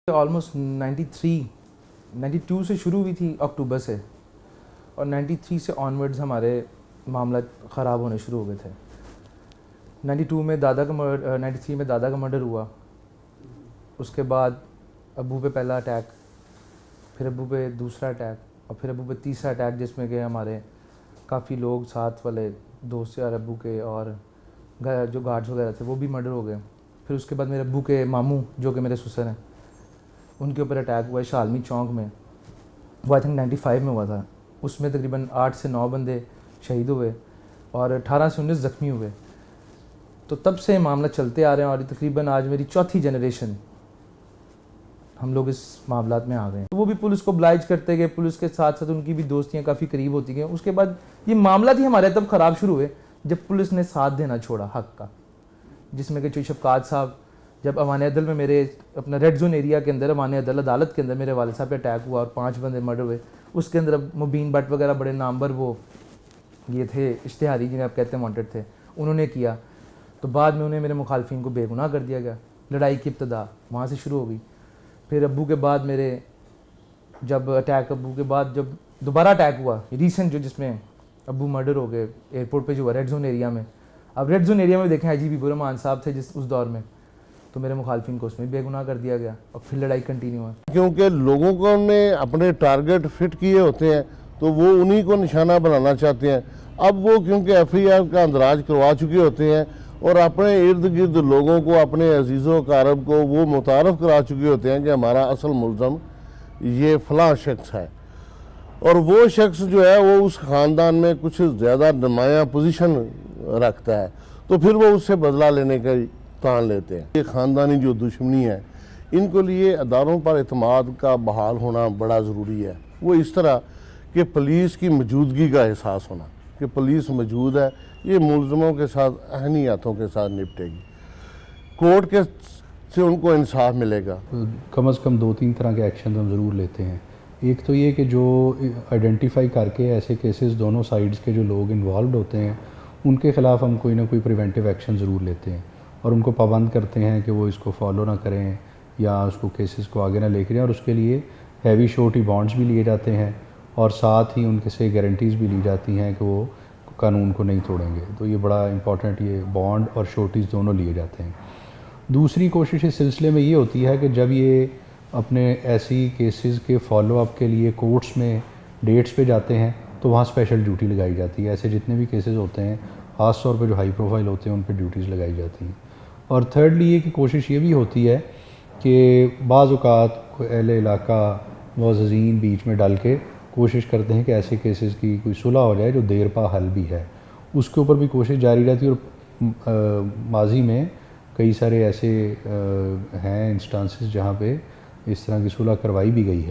Almost 92 से शुरू हुई थी अक्टूबर से, और 93 से ऑनवर्ड्स हमारे मामला ख़राब होने शुरू हो गए थे। 93 में दादा का 93 में दादा का मर्डर हुआ। उसके बाद अब्बू पे पहला अटैक, फिर अब्बू पे दूसरा अटैक, और फिर अब्बू पे तीसरा अटैक, जिसमें कि हमारे काफ़ी लोग साथ वाले दोस्त यार अब्बू के और जो गार्ड्स वगैरह थे वो भी मर्डर हो गए। फिर उसके बाद मेरे अब्बू के मामू जो कि मेरे ससुर हैं, उनके ऊपर अटैक हुआ है शालमी चौक में। वो आई थिंक 95 में हुआ था। उसमें तकरीबन 8 से 9 बंदे शहीद हुए और 18 से 19 ज़ख्मी हुए। तो तब से मामला चलते आ रहे हैं और तकरीबन आज मेरी चौथी जनरेशन हम लोग इस मामलात में आ गए हैं। तो वो भी पुलिस को oblige करते गए, पुलिस के साथ साथ उनकी भी दोस्तियाँ काफ़ी करीब होती गई। उसके बाद ये मामला थी हमारे तब ख़राब शुरू हुए जब पुलिस ने साथ देना छोड़ा हक़ का, जिसमें कि चोई शफ़क़ात साहब जब अवान अदल में मेरे अपना रेड जोन एरिया के अंदर अवान अदल अदालत के अंदर मेरे वालिद साहब पे अटैक हुआ और 5 बंदे मर्डर हुए। उसके अंदर मुबीन भट्ट वगैरह बड़े नामवर वो ये थे इश्तिहारी जिन्हें आप कहते हैं वांटेड थे, उन्होंने किया। तो बाद में उन्हें मेरे मुखालफिन को बेगुनाह कर दिया गया। लड़ाई की इब्तदा वहाँ से शुरू हो गई। फिर अब्बू के बाद मेरे जब अटैक, अब्बू के बाद जब दोबारा अटैक हुआ रिसेंट, जो जिसमें अब्बू मर्डर हो गए एयरपोर्ट पे जो हुआ रेड जोन एरिया में। अब रेड जोन एरिया में देखें IGP बुरहमान साहब थे जिस उस दौर में, तो मेरे मुखालफिन को उसमें बेगुनाह कर दिया गया और फिर लड़ाई कंटिन्यू हुआ। क्योंकि लोगों को ने अपने टारगेट फिट किए होते हैं तो वो उन्हीं को निशाना बनाना चाहते हैं। अब वो क्योंकि FIR का अंदराज करवा चुके होते हैं और अपने इर्द गिर्द लोगों को, अपने अजीज़ों कारब को वो मुतारफ़ करा चुके होते हैं कि हमारा असल मुल्ज़म ये फ़लाँ शख्स है, और वो शख्स जो है वो उस ख़ानदान में कुछ ज़्यादा नुमायाँ पोजीशन रखता है, तो फिर वो उससे बदला लेने का तान लेते हैं। ये ख़ानदानी जो दुश्मनी है, इनको लिए अदारों पर एतमाद का बहाल होना बड़ा ज़रूरी है। वो इस तरह कि पुलिस की मौजूदगी का एहसास होना कि पुलिस मौजूद है, ये मुलज़मों के साथ अहनियतों के साथ निपटेगी, कोर्ट के से उनको इंसाफ मिलेगा। कम से कम 2-3 तरह के एक्शन हम ज़रूर लेते हैं। एक तो ये कि जो आइडेंटिफाई करके ऐसे केसेस दोनों साइड्स के जो लोग इन्वॉल्व होते हैं उनके ख़िलाफ़ हम कोई ना कोई प्रिवेंटिव एक्शन ज़रूर लेते हैं और उनको पाबंद करते हैं कि वो इसको फॉलो ना करें या उसको केसेस को आगे ना लेकर जाएं, और उसके लिए हैवी श्योरिटी बॉन्ड्स भी लिए जाते हैं और साथ ही उनके से गारंटीज़ भी ली जाती हैं कि वो कानून को नहीं तोड़ेंगे। तो ये बड़ा इंपॉर्टेंट, ये बॉन्ड और श्योरिटीज़ दोनों लिए जाते हैं। दूसरी कोशिश इस सिलसिले में ये होती है कि जब ये अपने ऐसी केसेस के फॉलोअप के लिए कोर्ट्स में डेट्स पे जाते हैं तो वहाँ स्पेशल ड्यूटी लगाई जाती है। ऐसे जितने भी केसेस होते हैं ख़ास तौर पे जो हाई प्रोफाइल होते हैं उन पे ड्यूटीज़ लगाई जाती हैं। और थर्डली ये कि कोशिश ये भी होती है कि बाज़ औक़ात कोई अहले इलाका मुअज़्ज़िज़ीन बीच में डाल के कोशिश करते हैं कि ऐसे केसेस की कोई सुलह हो जाए जो देर पा हल भी है, उसके ऊपर भी कोशिश जारी रहती है। और माजी में कई सारे ऐसे हैं इंस्टांसेस जहाँ पे इस तरह की सुलह करवाई भी गई है।